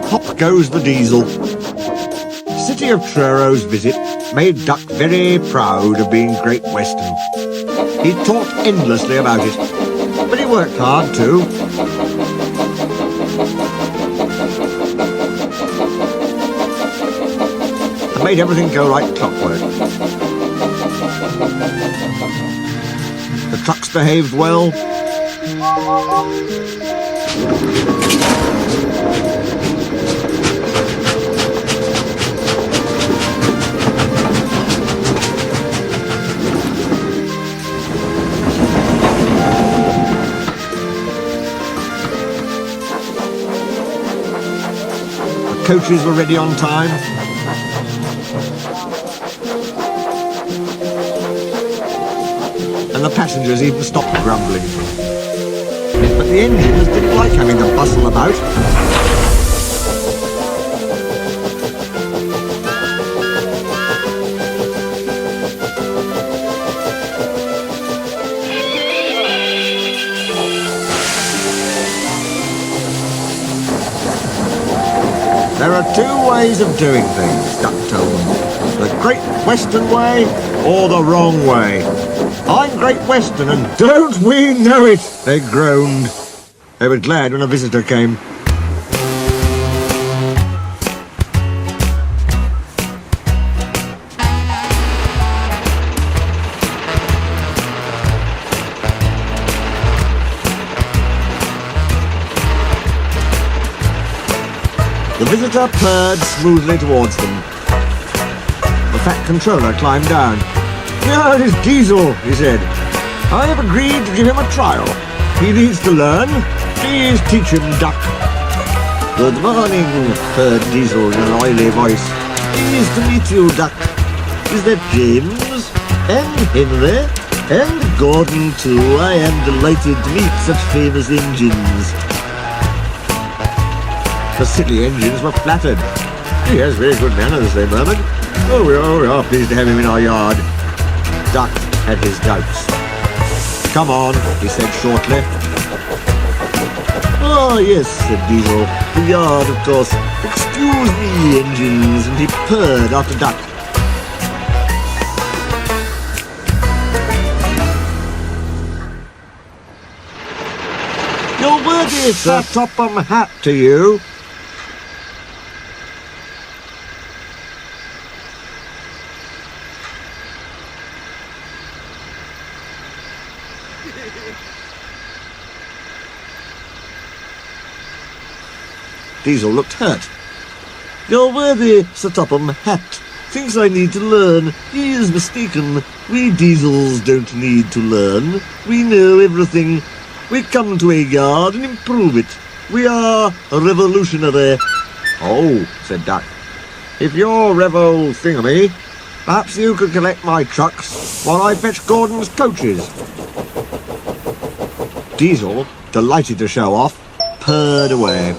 Pop goes the diesel. City of Truro's visit made Duck very proud of being Great Western. He talked endlessly about it, but he worked hard too. And made everything go like clockwork. The trucks behaved well. The coaches were ready on time. And the passengers even stopped grumbling. But the engines didn't like having to bustle about. There are two ways of doing things, Duck told them. The Great Western way or the wrong way. I'm Great Western, and don't we know it? They groaned. They were glad when a visitor came. The visitor purred smoothly towards them. The fat controller climbed down. "Here is Diesel," he said. "I have agreed to give him a trial. He needs to learn. Please teach him, Duck." "Good morning," purred Diesel in an oily voice. "Pleased to meet you, Duck. Is that James? And Henry? And Gordon, too. I am delighted to meet such famous engines." The silly engines were flattered. "He has very good manners," they murmured. Oh, we are pleased to have him in our yard." Duck had his doubts. "Come on," he said shortly. "Oh, yes," said Diesel. "The yard, of course. Excuse me, engines," and he purred after Duck. "You're worthy, Sir Topham Hatt, to you." Diesel looked hurt. "You're worthy, Sir Topham Hatt. Thinks I need to learn. He is mistaken. We Diesels don't need to learn. We know everything. We come to a yard and improve it. We are revolutionary." "Oh," said Duck. "If you're Revo Thingamy, perhaps you could collect my trucks while I fetch Gordon's coaches." Diesel, delighted to show off, purred away.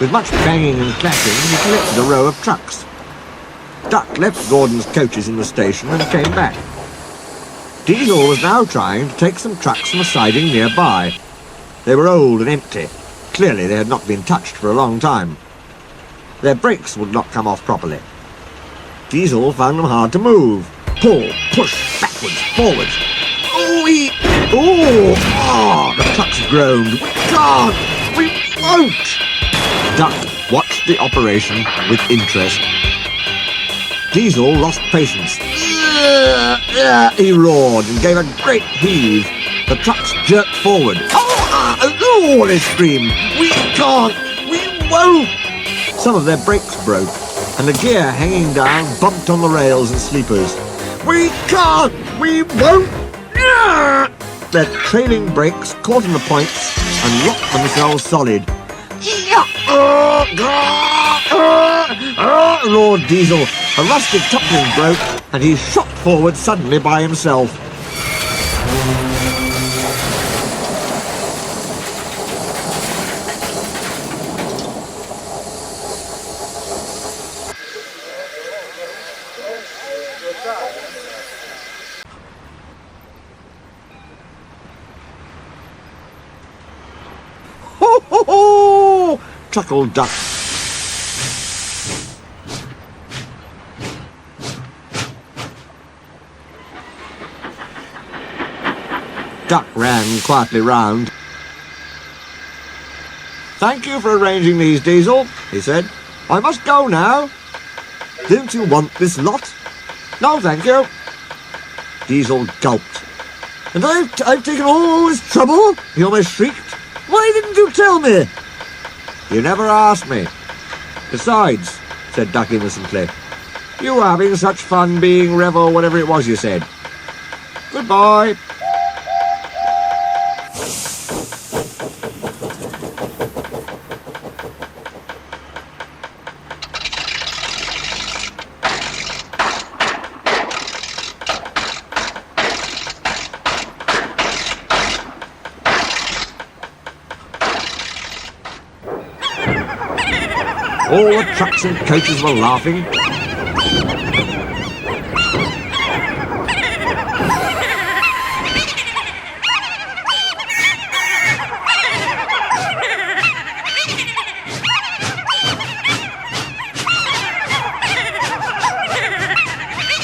With much banging and clashing, he collected a row of trucks. Duck left Gordon's coaches in the station and came back. Diesel was now trying to take some trucks from a siding nearby. They were old and empty. Clearly they had not been touched for a long time. Their brakes would not come off properly. Diesel found them hard to move. Pull, push, backwards, forwards. The trucks groaned. "We can't! We won't!" Duck watched the operation with interest. Diesel lost patience. He roared and gave a great heave. The trucks jerked forward. They screamed. "We can't! We won't!" Some of their brakes broke, and the gear hanging down bumped on the rails and sleepers. "We can't! We won't!" Their trailing brakes caught in the points and locked themselves solid. Roared Diesel. A rusted coupling broke, and he shot forward suddenly by himself. ho, ho! Chuckled Duck. Duck ran quietly round. Thank you for arranging these, Diesel, he said. I must go now. Don't you want this lot? No, thank you. Diesel gulped. And I've taken all this trouble? He almost shrieked. Why didn't you tell me? You never asked me. Besides, said Duck innocently, you were having such fun being Revel, whatever it was you said. Goodbye. All the trucks and coaches were laughing.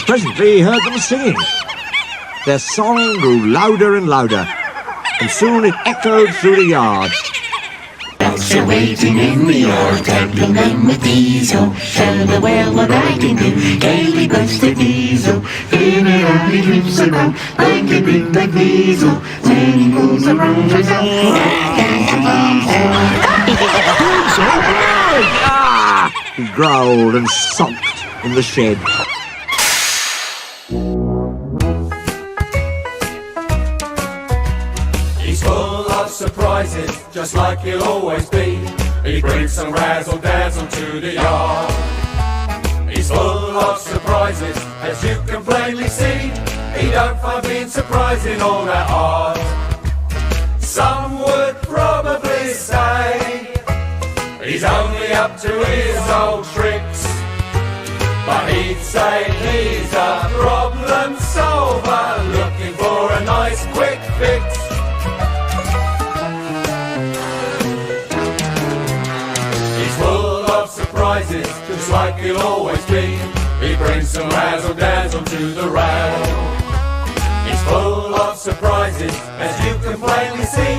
Presently he heard them singing. Their song grew louder and louder, and soon it echoed through the yard. So waiting in the yard, tackling them with Diesel. Show the world what I can do. Gaily boasted Diesel. In and out he drifts about, like a big black Diesel. When he goes around his He growled and sulked in the shed. He's full of surprises, just like he'll always be. He brings some razzle-dazzle to the yard. He's full of surprises, as you can plainly see. He don't find being surprising all that hard. Some would probably say he's only up to his old tricks, but he'd say he's a problem solver, looking for a nice quick fix. Surprises, just like he'll always be. He brings some razzle-dazzle to the row. He's full of surprises, as you can plainly see.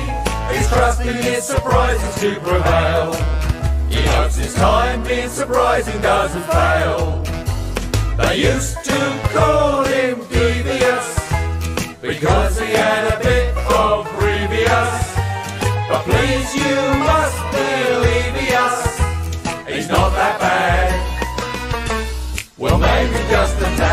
He's trusting his surprises to prevail. He hopes his time being surprising doesn't fail. They used to call him devious, because he had a bit of previous. But please, you must believe us, he's not that bad. Well, maybe just a tad.